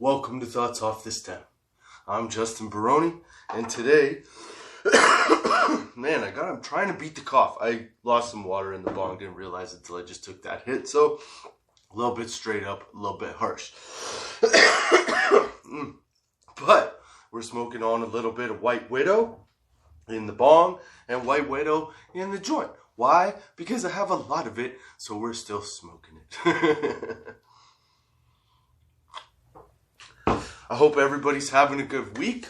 Welcome to Thoughts Off the Stem. I'm Justin Barone, and today, I'm trying to beat the cough. I lost some water in the bong, didn't realize it until I just took that hit, so a little bit straight up, a little bit harsh. But we're smoking on a little bit of White Widow in the bong and White Widow in the joint. Why? Because I have a lot of it, so we're still smoking it. I hope everybody's having a good week,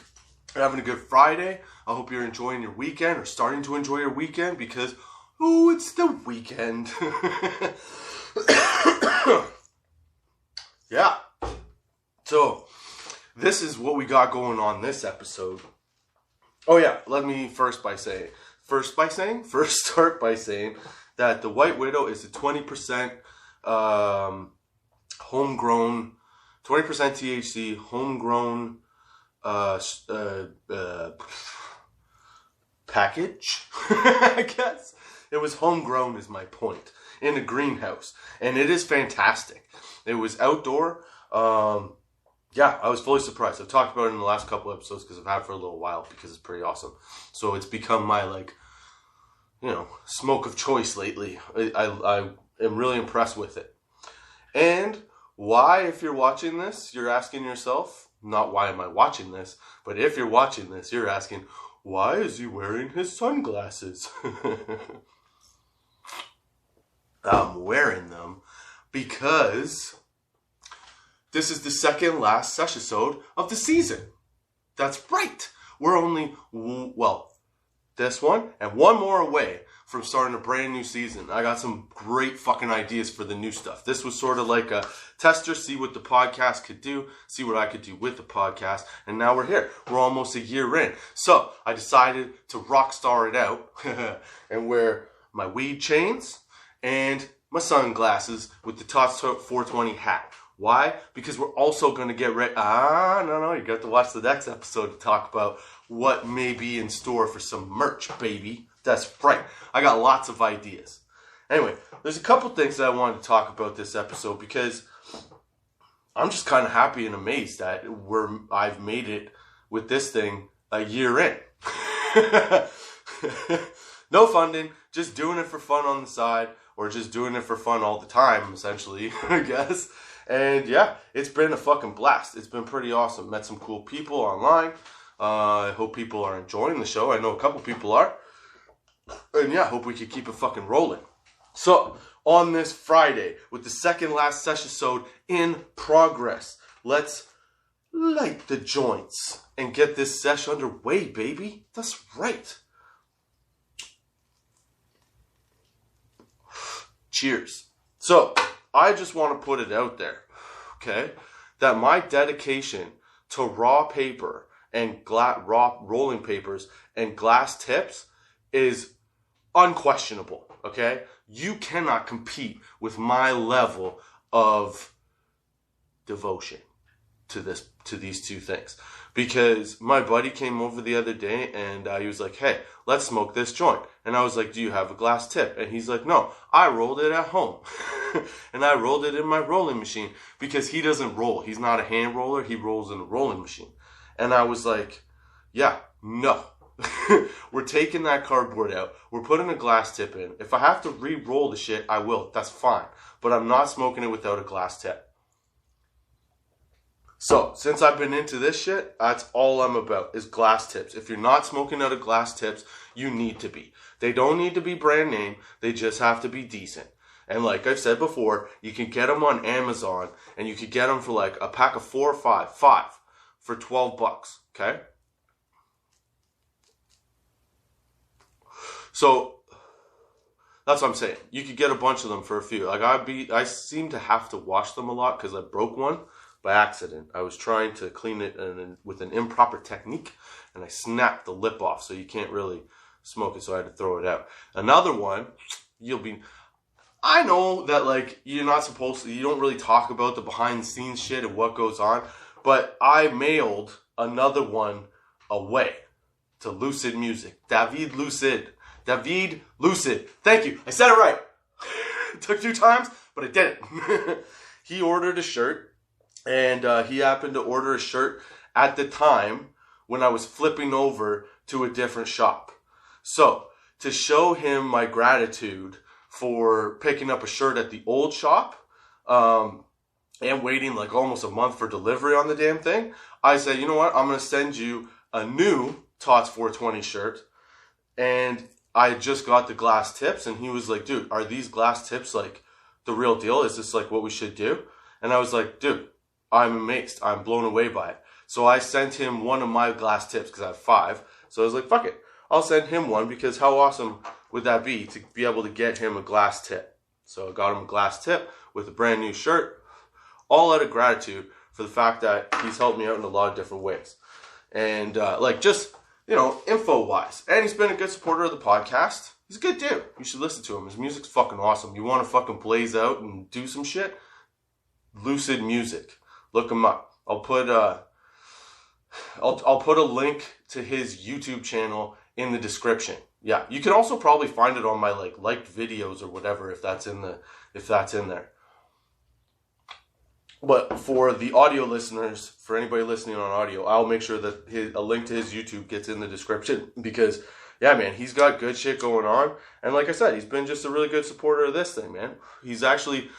having a good Friday. I hope you're enjoying your weekend or starting to enjoy your weekend because, it's the weekend. Yeah. So, this is what we got going on this episode. Oh yeah, let me start by saying that the White Widow is a 20% homegrown, 20% THC, homegrown package, I guess. It was homegrown is my point, in a greenhouse. And it is fantastic. It was outdoor. I was fully surprised. I've talked about it in the last couple episodes because I've had it for a little while because it's pretty awesome. So it's become my, smoke of choice lately. I am really impressed with it. And why, if you're watching this, you're asking yourself, not why am I watching this, but if you're watching this, you're asking, why is he wearing his sunglasses? I'm wearing them because this is the second last session of the season. That's right. We're only, this one and one more away from starting a brand new season. I got some great fucking ideas for the new stuff. This was sort of like a tester, see what the podcast could do, see what I could do with the podcast, and now we're here. We're almost a year in. So I decided to rock star it out and wear my weed chains and my sunglasses with the TOTS 420 hat. Why? Because we're also going to get ready. You got to watch the next episode to talk about what may be in store for some merch, baby. That's right. I got lots of ideas. Anyway, there's a couple things that I wanted to talk about this episode because I'm just kind of happy and amazed that I've made it with this thing a year in. No funding, just doing it for fun on the side, or just doing it for fun all the time, essentially, I guess. And yeah, it's been a fucking blast. It's been pretty awesome. Met some cool people online. I hope people are enjoying the show. I know a couple people are. And yeah, hope we can keep it fucking rolling. So, on this Friday, with the second last session in progress, let's light the joints and get this sesh underway, baby. That's right. Cheers. So, I just want to put it out there, okay, that my dedication to raw paper and raw rolling papers and glass tips is unquestionable, okay? You cannot compete with my level of devotion to these two things. Because my buddy came over the other day and he was like, hey, let's smoke this joint. And I was like, do you have a glass tip? And he's like, no, I rolled it at home. And I rolled it in my rolling machine because he doesn't roll. He's not a hand roller. He rolls in a rolling machine. And I was like, yeah, no. We're taking that cardboard out. We're putting a glass tip in. If I have to re-roll the shit, I will. That's fine. But I'm not smoking it without a glass tip. So, since I've been into this shit, that's all I'm about, is glass tips. If you're not smoking out of glass tips, you need to be. They don't need to be brand name. They just have to be decent. And like I've said before, you can get them on Amazon, and you can get them for like a pack of 4 or 5 for $12, okay? So, that's what I'm saying. You could get a bunch of them for a few. Like I seem to have to wash them a lot because I broke one by accident. I was trying to clean it with an improper technique, and I snapped the lip off, so you can't really smoke it, so I had to throw it out. Another one, I know that you don't really talk about the behind the scenes shit and what goes on, but I mailed another one away to Lucid Music. David Lucid. Thank you. I said it right. It took 2 times, but I did it. He ordered a shirt, And he happened to order a shirt at the time when I was flipping over to a different shop. So, to show him my gratitude for picking up a shirt at the old shop, and waiting like almost a month for delivery on the damn thing, I said, you know what, I'm going to send you a new TOTS 420 shirt. And I just got the glass tips, and he was like, dude, are these glass tips like the real deal? Is this like what we should do? And I was like, dude, I'm amazed. I'm blown away by it. So I sent him one of my glass tips because I have 5. So I was like, fuck it. I'll send him one, because how awesome would that be to be able to get him a glass tip? So I got him a glass tip with a brand new shirt, all out of gratitude for the fact that he's helped me out in a lot of different ways. And just, info-wise. And he's been a good supporter of the podcast. He's a good dude. You should listen to him. His music's fucking awesome. You want to fucking blaze out and do some shit? Lucid Music. Look him up. I'll put a link to his YouTube channel in the description. Yeah, you can also probably find it on my liked videos or whatever if that's in there. But for the audio listeners, for anybody listening on audio, I'll make sure that a link to his YouTube gets in the description, because yeah, man, he's got good shit going on. And like I said, he's been just a really good supporter of this thing, man. He's actually,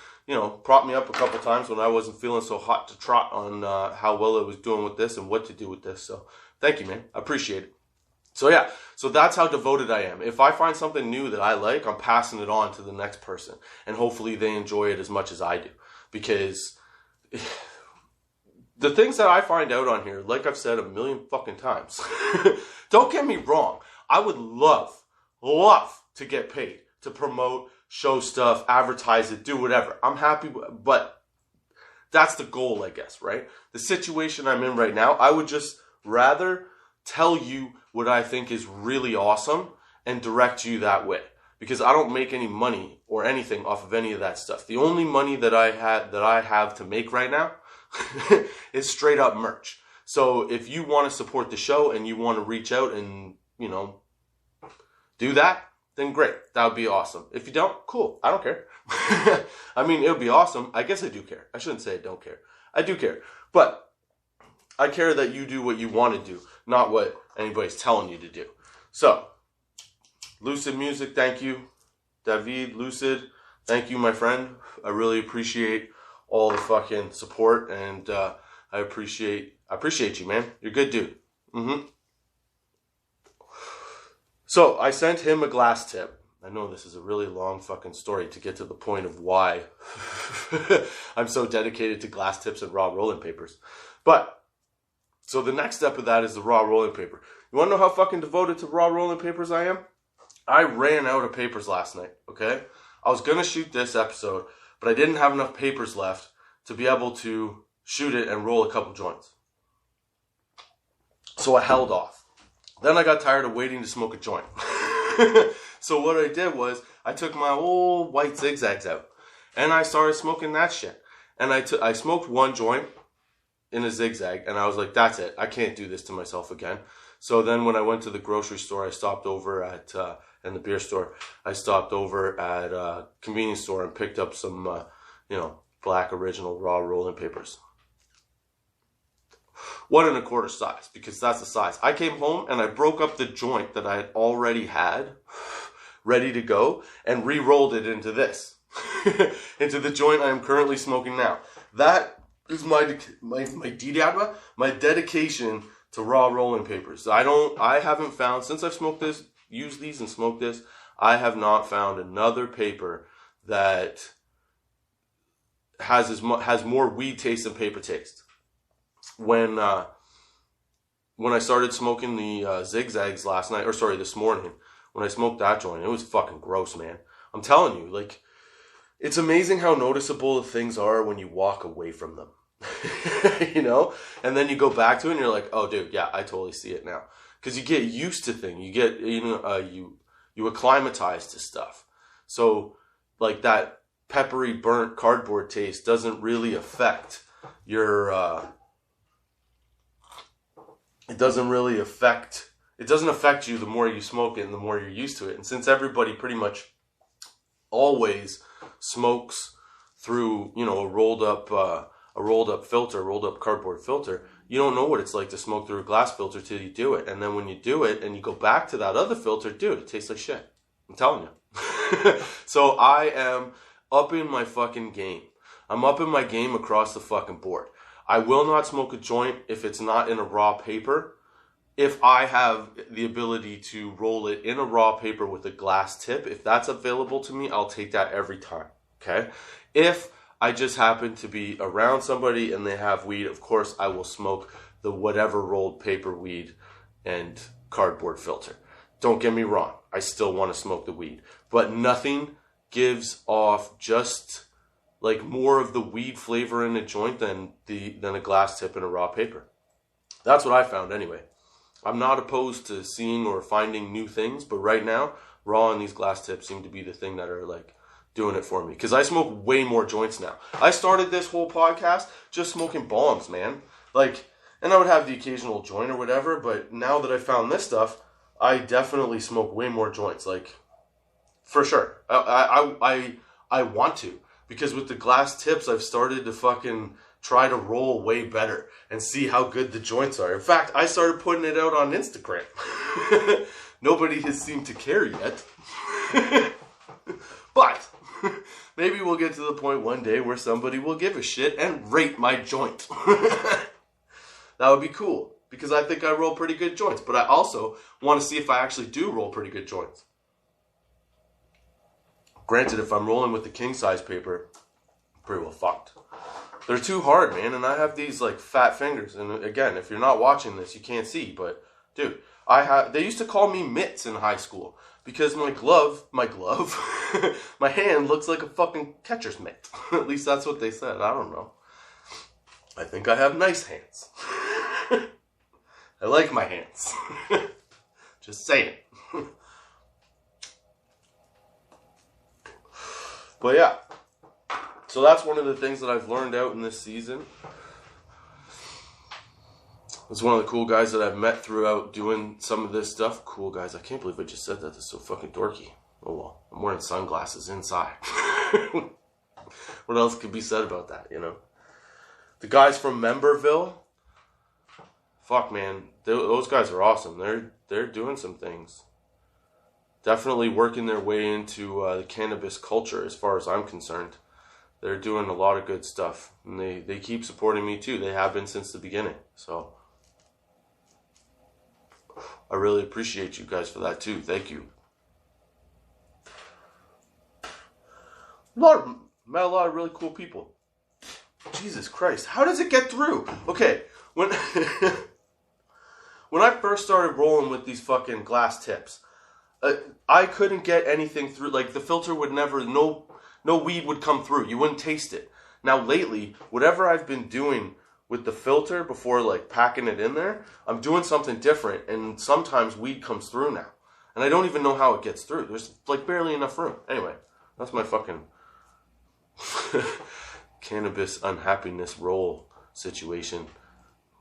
propped me up a couple times when I wasn't feeling so hot to trot on how well I was doing with this and what to do with this. So thank you, man. I appreciate it. So yeah, so that's how devoted I am. If I find something new that I like, I'm passing it on to the next person. And hopefully they enjoy it as much as I do. Because the things that I find out on here, like I've said a million fucking times, don't get me wrong. I would love to get paid to promote, show stuff, advertise it, do whatever. I'm happy, but that's the goal, I guess, right? The situation I'm in right now, I would just rather tell you what I think is really awesome and direct you that way. Because I don't make any money or anything off of any of that stuff. The only money that I have to make right now is straight up merch. So if you want to support the show and you want to reach out and, do that, then great. That would be awesome. If you don't, cool. I don't care. I mean, it would be awesome. I guess I do care. I shouldn't say I don't care. I do care. But I care that you do what you want to do, not what anybody's telling you to do. So, Lucid Music, thank you. David, Lucid, thank you, my friend. I really appreciate all the fucking support, and I appreciate you, man. You're a good dude. So, I sent him a glass tip. I know this is a really long fucking story to get to the point of why I'm so dedicated to glass tips and raw rolling papers. But, so the next step of that is the raw rolling paper. You want to know how fucking devoted to raw rolling papers I am? I ran out of papers last night, okay? I was going to shoot this episode, but I didn't have enough papers left to be able to shoot it and roll a couple joints. So I held off. Then I got tired of waiting to smoke a joint. So what I did was I took my old white zigzags out and I started smoking that shit. And I smoked one joint in a zigzag and I was like, that's it. I can't do this to myself again. So then when I went to the grocery store, I stopped over at, and the beer store, I stopped over at a convenience store and picked up some, black original raw rolling papers. 1 1/4 size, because that's the size. I came home and I broke up the joint that I had already had ready to go and re-rolled it into this, into the joint I am currently smoking now. That is my dedication to raw rolling papers. I haven't found, since I've smoked this, used these and smoked this, I have not found another paper that has more weed taste than paper taste. When I started smoking the zigzags this morning, when I smoked that joint, it was fucking gross, man. I'm telling you, it's amazing how noticeable things are when you walk away from them. And then you go back to it and you're like, oh dude, yeah, I totally see it now. Because you get used to things. You get, you acclimatize to stuff. So, that peppery, burnt cardboard taste doesn't really affect your, it doesn't affect you the more you smoke it and the more you're used to it. And since everybody pretty much always smokes through, a rolled up a rolled up filter, rolled up cardboard filter, you don't know what it's like to smoke through a glass filter till you do it. And then when you do it and you go back to that other filter, dude, it tastes like shit. I'm telling you. So I am upping my fucking game. I'm upping my game across the fucking board. I will not smoke a joint if it's not in a raw paper. If I have the ability to roll it in a raw paper with a glass tip, if that's available to me, I'll take that every time. Okay? If I just happen to be around somebody and they have weed, of course I will smoke the whatever rolled paper weed and cardboard filter. Don't get me wrong. I still want to smoke the weed. But nothing gives off just like more of the weed flavor in a joint than a glass tip and a raw paper. That's what I found anyway. I'm not opposed to seeing or finding new things, but right now, raw and these glass tips seem to be the thing that are like doing it for me. Because I smoke way more joints now. I started this whole podcast just smoking bombs, man. Like, and I would have the occasional joint or whatever, but now that I found this stuff, I definitely smoke way more joints. Like, for sure. I want to. Because with the glass tips, I've started to fucking try to roll way better and see how good the joints are. In fact, I started putting it out on Instagram. Nobody has seemed to care yet. But maybe we'll get to the point one day where somebody will give a shit and rate my joint. That would be cool. Because I think I roll pretty good joints. But I also want to see if I actually do roll pretty good joints. Granted, if I'm rolling with the king size paper, pretty well fucked. They're too hard, man, and I have these like fat fingers. And again, if you're not watching this, you can't see. But dude, they used to call me mitts in high school because my my hand looks like a fucking catcher's mitt. At least that's what they said. I don't know. I think I have nice hands. I like my hands. Just saying. But yeah, so that's one of the things that I've learned out in this season. It's one of the cool guys that I've met throughout doing some of this stuff. Cool guys. I can't believe I just said that. That's so fucking dorky. Oh well, I'm wearing sunglasses inside. What else could be said about that, you know? The guys from Memberville, fuck man, those guys are awesome. They're doing some things. Definitely working their way into the cannabis culture as far as I'm concerned. They're doing a lot of good stuff. And they keep supporting me too. They have been since the beginning. So I really appreciate you guys for that too. Thank you. Met a lot of really cool people. Jesus Christ. How does it get through? Okay. When I first started rolling with these fucking glass tips, I couldn't get anything through. Like, the filter would never, no weed would come through. You wouldn't taste it. Now, lately, whatever I've been doing with the filter before, like, packing it in there, I'm doing something different, and sometimes weed comes through now. And I don't even know how it gets through. There's, like, barely enough room. Anyway, that's my fucking cannabis unhappiness roll situation.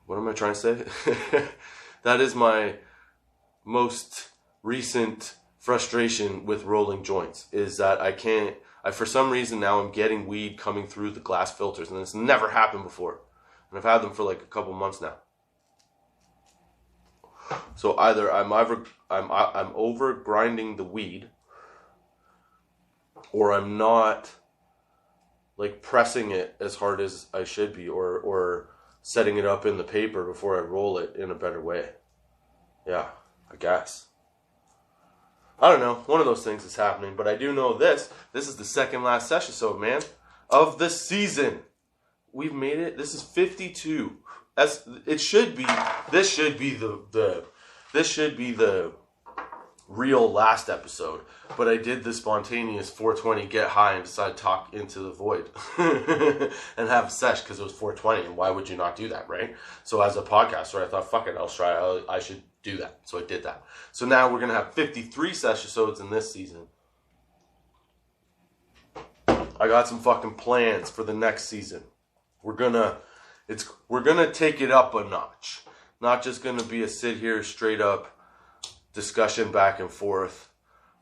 What am I trying to say? That is my most recent frustration with rolling joints, is that I for some reason now I'm getting weed coming through the glass filters, and it's never happened before, and I've had them for like a couple months now. So either I'm over grinding the weed, or I'm not like pressing it as hard as I should be, or setting it up in the paper before I roll it in a better way. Yeah, I guess. I don't know. One of those things is happening. But I do know this. This is the second last session, so man, of the season. We've made it. This is 52. This should be the real last episode. But I did the spontaneous 420 get high and decided to talk into the void and have a sesh because it was 420. And why would you not do that, right? So as a podcaster, I thought, fuck it, I'll try. I should do that. So I did that. So now we're going to have 53 sessions in this season. I got some fucking plans for the next season. We're gonna take it up a notch. Not just gonna be a sit here straight up discussion back and forth.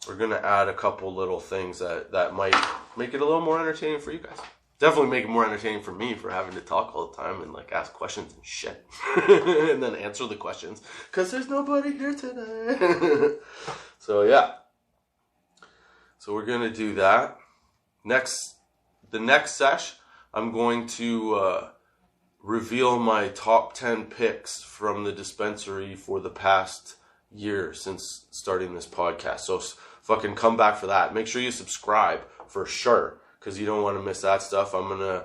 We're gonna add a couple little things that might make it a little more entertaining for you guys. Definitely make it more entertaining for me for having to talk all the time and like ask questions and shit. And then answer the questions. Because there's nobody here today. So yeah. So we're going to do that. The next sesh, I'm going to reveal my top 10 picks from the dispensary for the past year since starting this podcast. So fucking come back for that. Make sure you subscribe for sure, because you don't want to miss that stuff. We're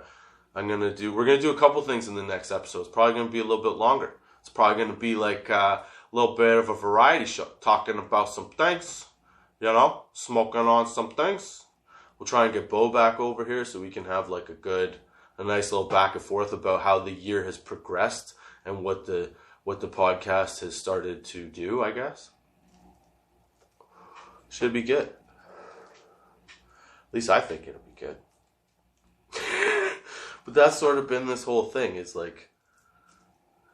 gonna do a couple things in the next episode. It's probably gonna be a little bit longer. It's probably gonna be like a little bit of a variety show, talking about some things, smoking on some things. We'll try and get Bo back over here so we can have like a nice little back and forth about how the year has progressed and what the podcast has started to do, I guess. Should be good. At least I think it'll be good. But that's sort of been this whole thing. It's like,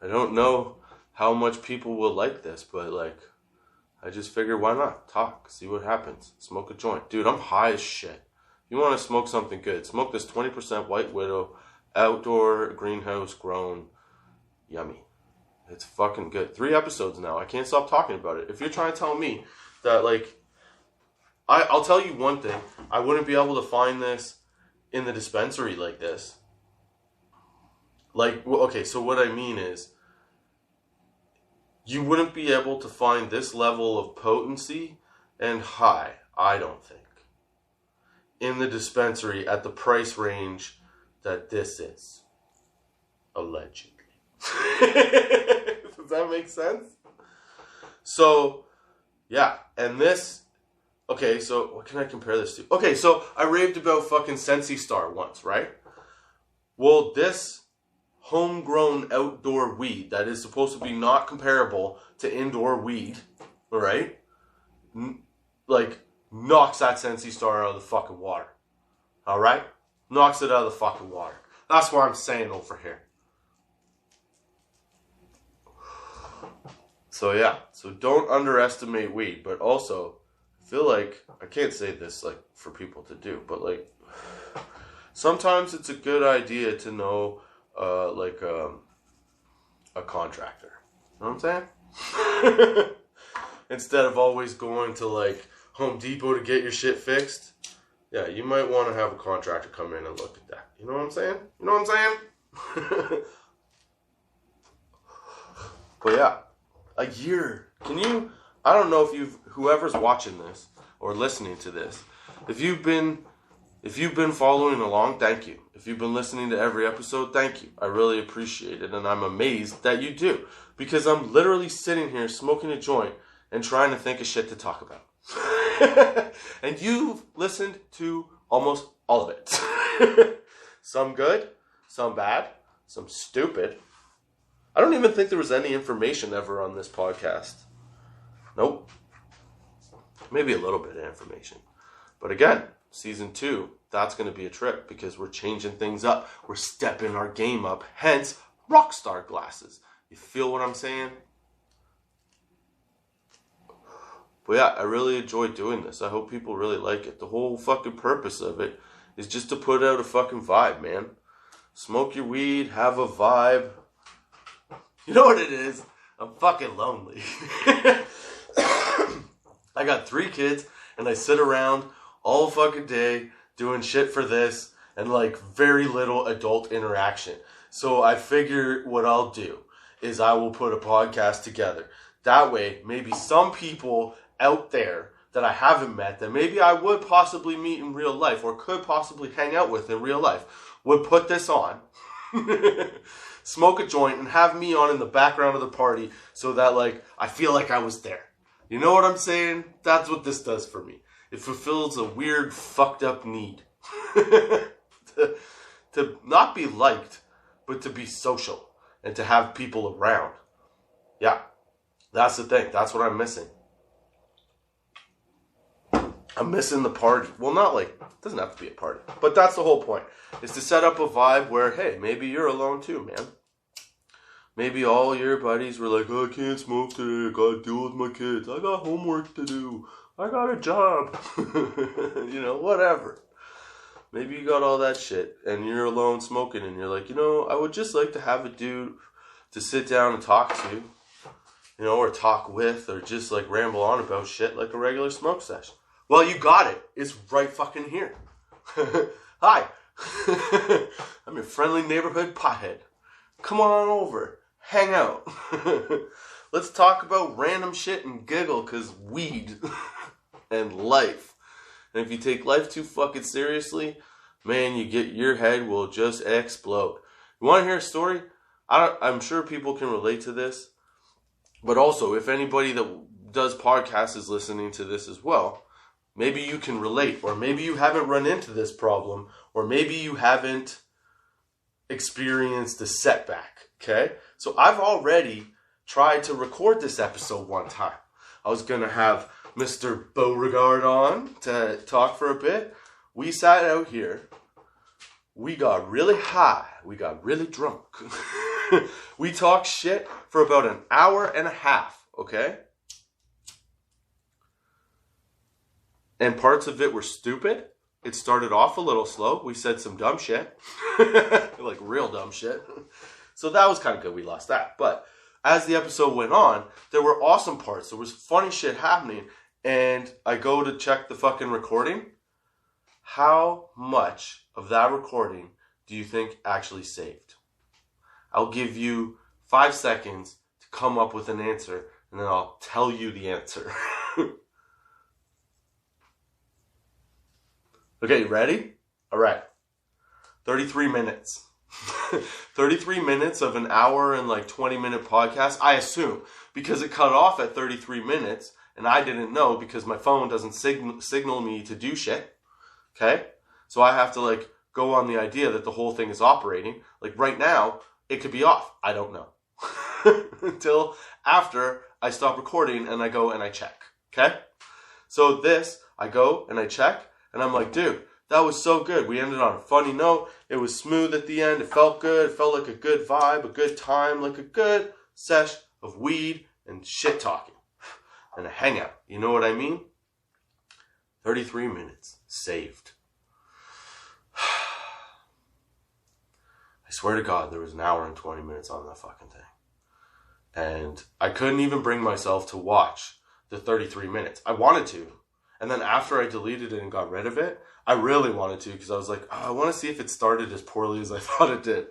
I don't know how much people will like this, but like, I just figured why not? Talk, see what happens. Smoke a joint. Dude, I'm high as shit. You want to smoke something good, smoke this 20% White Widow, outdoor, greenhouse grown, yummy. It's fucking good. 3 episodes now. I can't stop talking about it. If you're trying to tell me that, like, I'll tell you one thing. I wouldn't be able to find this in the dispensary like this. Like, okay, so what I mean is, you wouldn't be able to find this level of potency and high, I don't think, in the dispensary at the price range that this is. Allegedly. Does that make sense? So, yeah, and this... Okay, so what can I compare this to? Okay, so I raved about fucking Sensi Star once, right? Well, this homegrown outdoor weed that is supposed to be not comparable to indoor weed, right? Like, knocks that Sensi Star out of the fucking water. Alright? Knocks it out of the fucking water. That's what I'm saying over here. So yeah, so don't underestimate weed, but also... I feel like, I can't say this like for people to do, but like sometimes it's a good idea to know a contractor. You know what I'm saying? Instead of always going to like Home Depot to get your shit fixed. Yeah, you might want to have a contractor come in and look at that. You know what I'm saying? You know what I'm saying? But yeah, a year. I don't know if whoever's watching this or listening to this, if you've been following along, thank you. If you've been listening to every episode, thank you. I really appreciate it, and I'm amazed that you do, because I'm literally sitting here smoking a joint and trying to think of shit to talk about. And you've listened to almost all of it. Some good, some bad, some stupid. I don't even think there was any information ever on this podcast. Nope. Maybe a little bit of information. But again, season 2, that's going to be a trip because we're changing things up. We're stepping our game up. Hence, Rockstar glasses. You feel what I'm saying? But yeah, I really enjoy doing this. I hope people really like it. The whole fucking purpose of it is just to put out a fucking vibe, man. Smoke your weed, have a vibe. You know what it is? I'm fucking lonely. I got 3 kids, and I sit around all fucking day doing shit for this, and like very little adult interaction. So I figure what I'll do is I will put a podcast together. That way, maybe some people out there that I haven't met, that maybe I would possibly meet in real life, or could possibly hang out with in real life, would put this on, smoke a joint, and have me on in the background of the party, so that like I feel like I was there. You know what I'm saying? That's what this does for me. It fulfills a weird, fucked up need. to not be liked, but to be social. And to have people around. Yeah. That's the thing. That's what I'm missing. I'm missing the party. Well, not like, it doesn't have to be a party. But that's the whole point. Is to set up a vibe where, hey, maybe you're alone too, man. Maybe all your buddies were like, oh, I can't smoke today. I gotta deal with my kids. I got homework to do. I got a job. You know, whatever. maybe you got all that shit and you're alone smoking and you're like, I would just like to have a dude to sit down and talk to, or talk with, or just like ramble on about shit like a regular smoke session. Well, you got it. It's right fucking here. Hi. I'm your friendly neighborhood pothead. Come on over. Hang out. Let's talk about random shit and giggle, because weed and life. And if you take life too fucking seriously, man, your head will just explode. You want to hear a story? I'm sure people can relate to this. But also, if anybody that does podcasts is listening to this as well, maybe you can relate, or maybe you haven't run into this problem, or maybe you haven't experienced a setback, okay? So I've already tried to record this episode one time. I was going to have Mr. Beauregard on to talk for a bit. We sat out here. We got really high. We got really drunk. We talked shit for about an hour and a half, okay? And parts of it were stupid. It started off a little slow. We said some dumb shit. Like real dumb shit. So that was kind of good. We lost that. But as the episode went on, there were awesome parts. There was funny shit happening. And I go to check the fucking recording. How much of that recording do you think actually saved? I'll give you 5 seconds to come up with an answer, and then I'll tell you the answer. Okay, you ready? All right. 33 minutes. 33 minutes of an hour and 20-minute podcast, I assume, because it cut off at 33 minutes, and I didn't know because my phone doesn't signal me to do shit. Okay? So I have to go on the idea that the whole thing is operating. Right now, it could be off. I don't know. Until after I stop recording and I go and I check. Okay? So I go and I check, and I'm like, dude, that was so good. We ended on a funny note. It was smooth at the end. It felt good. It felt like a good vibe, a good time, like a good sesh of weed and shit talking and a hangout. You know what I mean? 33 minutes saved. I swear to God, there was an hour and 20 minutes on that fucking thing. And I couldn't even bring myself to watch the 33 minutes. I wanted to. And then after I deleted it and got rid of it, I really wanted to, because I was like, I want to see if it started as poorly as I thought it did.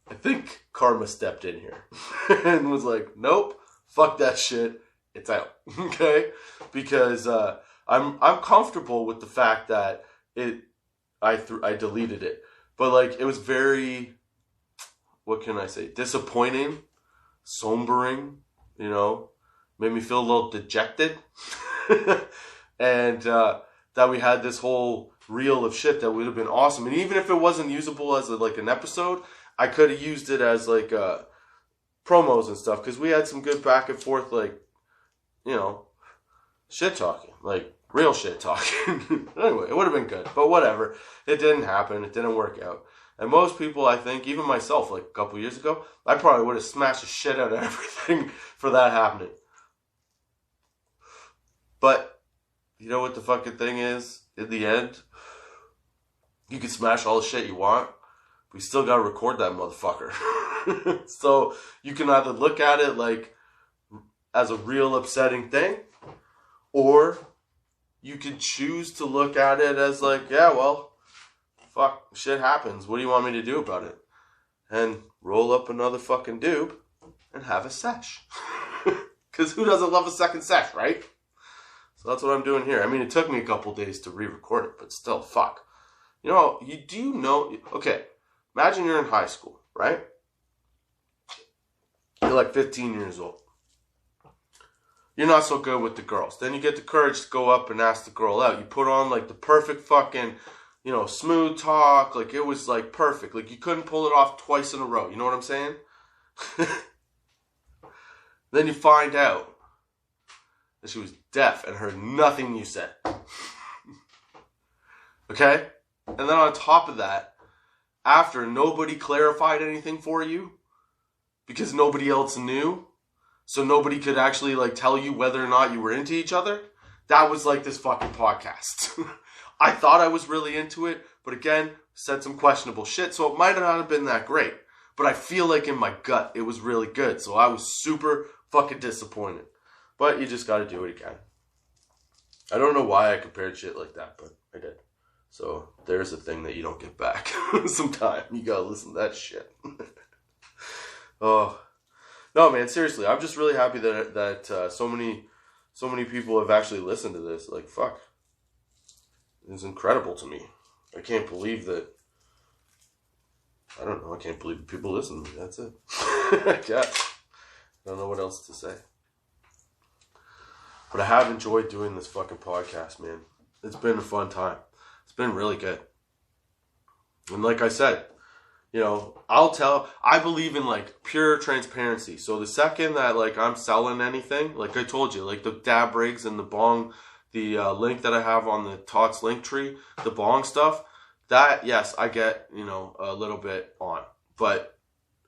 I think karma stepped in here and was like, nope, fuck that shit. It's out. Okay? Because I'm comfortable with the fact that I deleted it. But it was very, what can I say, disappointing, sombering, made me feel a little dejected. And that we had this whole reel of shit that would have been awesome. And even if it wasn't usable as an episode, I could have used it as promos and stuff. Because we had some good back and forth, shit talking. Real shit talking. Anyway, it would have been good. But whatever. It didn't happen. It didn't work out. And most people, I think, even myself, a couple years ago, I probably would have smashed the shit out of everything for that happening. But you know what the fucking thing is? In the end, you can smash all the shit you want. We still gotta record that motherfucker. So you can either look at it as a real upsetting thing, or you could choose to look at it as yeah, well, fuck, shit happens. What do you want me to do about it? And roll up another fucking doob and have a sesh. Because who doesn't love a second sesh, right? So that's what I'm doing here. I mean, it took me a couple days to re-record it, but still, fuck. Okay, imagine you're in high school, right? You're 15 years old. You're not so good with the girls. Then you get the courage to go up and ask the girl out. You put on the perfect fucking, smooth talk. It was perfect. You couldn't pull it off twice in a row. You know what I'm saying? Then you find out that she was deaf and heard nothing you said. Okay? And then on top of that, after nobody clarified anything for you, because nobody else knew, so nobody could actually tell you whether or not you were into each other, that was this fucking podcast. I thought I was really into it, But again, said some questionable shit, so it might not have been that great. But I feel like in my gut, it was really good. So I was super fucking disappointed. But you just got to do it again. I don't know why I compared shit like that, but I did. So there's a thing that you don't get back. Sometime you got to listen to that shit. Oh. No, man, seriously. I'm just really happy that so many people have actually listened to this. Like, fuck. It's incredible to me. I can't believe that. I don't know. I can't believe people listen to me. That's it. I guess. I don't know what else to say. But I have enjoyed doing this fucking podcast, man. It's been a fun time. It's been really good. And like I said, you know, I believe in like pure transparency. So the second that like I'm selling anything, like I told you, like the dab rigs and the bong, the link that I have on the Tots link tree, the bong stuff, that, yes, I get, you know, a little bit on. But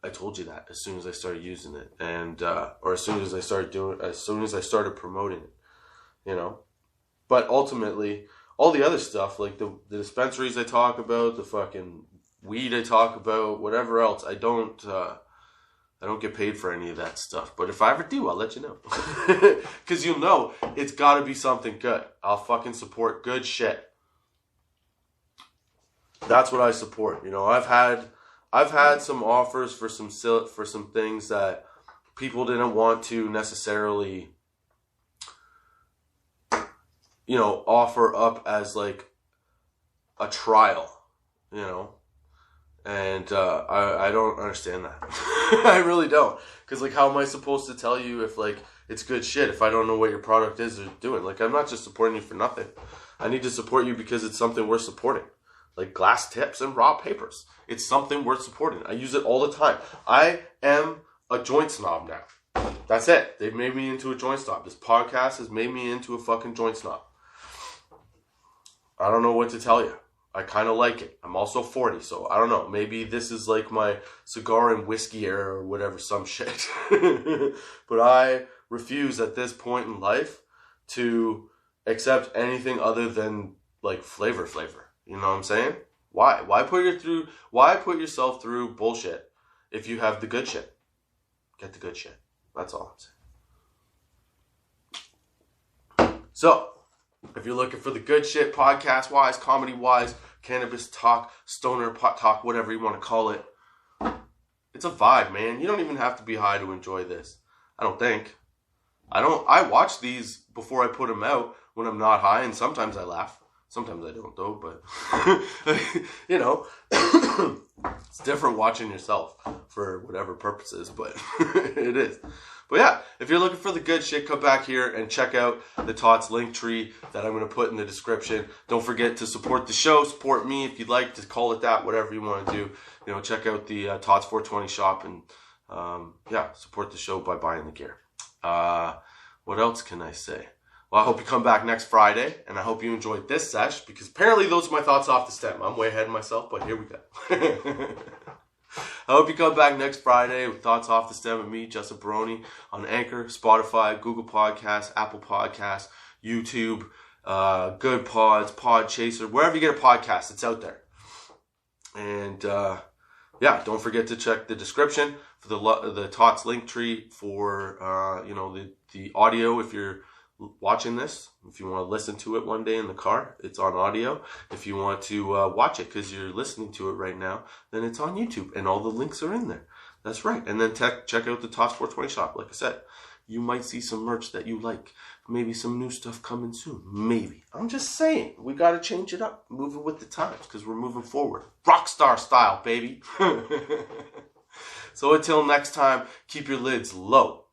I told you that as soon as I started using it, and or as soon as I started promoting it, you know. But ultimately, all the other stuff, like the dispensaries I talk about, the fucking weed I talk about, whatever else, I don't get paid for any of that stuff. But if I ever do, I'll let you know. Because you'll know it's got to be something good. I'll fucking support good shit. That's what I support. You know, I've had some offers for some things that people didn't want to necessarily, you know, offer up as like a trial, you know. And I don't understand that. I really don't. Because, like, how am I supposed to tell you if, like, it's good shit if I don't know what your product is or doing? Like, I'm not just supporting you for nothing. I need to support you because it's something worth supporting. Like glass tips and raw papers. It's something worth supporting. I use it all the time. I am a joint snob now. That's it. They've made me into a joint snob. This podcast has made me into a fucking joint snob. I don't know what to tell you. I kind of like it. I'm also 40, so I don't know. Maybe this is like my cigar and whiskey era or whatever, some shit. But I refuse at this point in life to accept anything other than like flavor. You know what I'm saying? Why? Why put yourself through bullshit if you have the good shit? Get the good shit. That's all I'm saying. So, if you're looking for the good shit, podcast-wise, comedy-wise, cannabis talk, stoner pot talk, whatever you want to call it, it's a vibe, man. You don't even have to be high to enjoy this. I don't think. I watch these before I put them out when I'm not high, and sometimes I laugh. Sometimes I don't, though, but, you know, it's different watching yourself for whatever purposes, but it is. But yeah, if you're looking for the good shit, come back here and check out the Tots link tree that I'm going to put in the description. Don't forget to support the show, support me if you'd like to call it that, whatever you want to do. You know, check out the Tots 420 shop and, yeah, support the show by buying the gear. What else can I say? Well, I hope you come back next Friday, and I hope you enjoyed this sesh, because apparently those are my thoughts off the stem. I'm way ahead of myself, but here we go. I hope you come back next Friday with Thoughts Off the Stem with me, Justin Barone, on Anchor, Spotify, Google Podcasts, Apple Podcasts, YouTube, Good Pods, Podchaser, wherever you get a podcast, it's out there. And yeah, don't forget to check the description for the Tots link tree for you know, the audio if you're watching this. If you want to listen to it one day in the car, it's on audio. If you want to watch it because you're listening to it right now, then it's on YouTube, and all the links are in there. That's right. And then check out the Tots 420 shop. Like I said, you might see some merch that you like. Maybe some new stuff coming soon. Maybe. I'm just saying, we got to change it up. Moving with the times, because we're moving forward. Rockstar style, baby. So until next time, keep your lids low.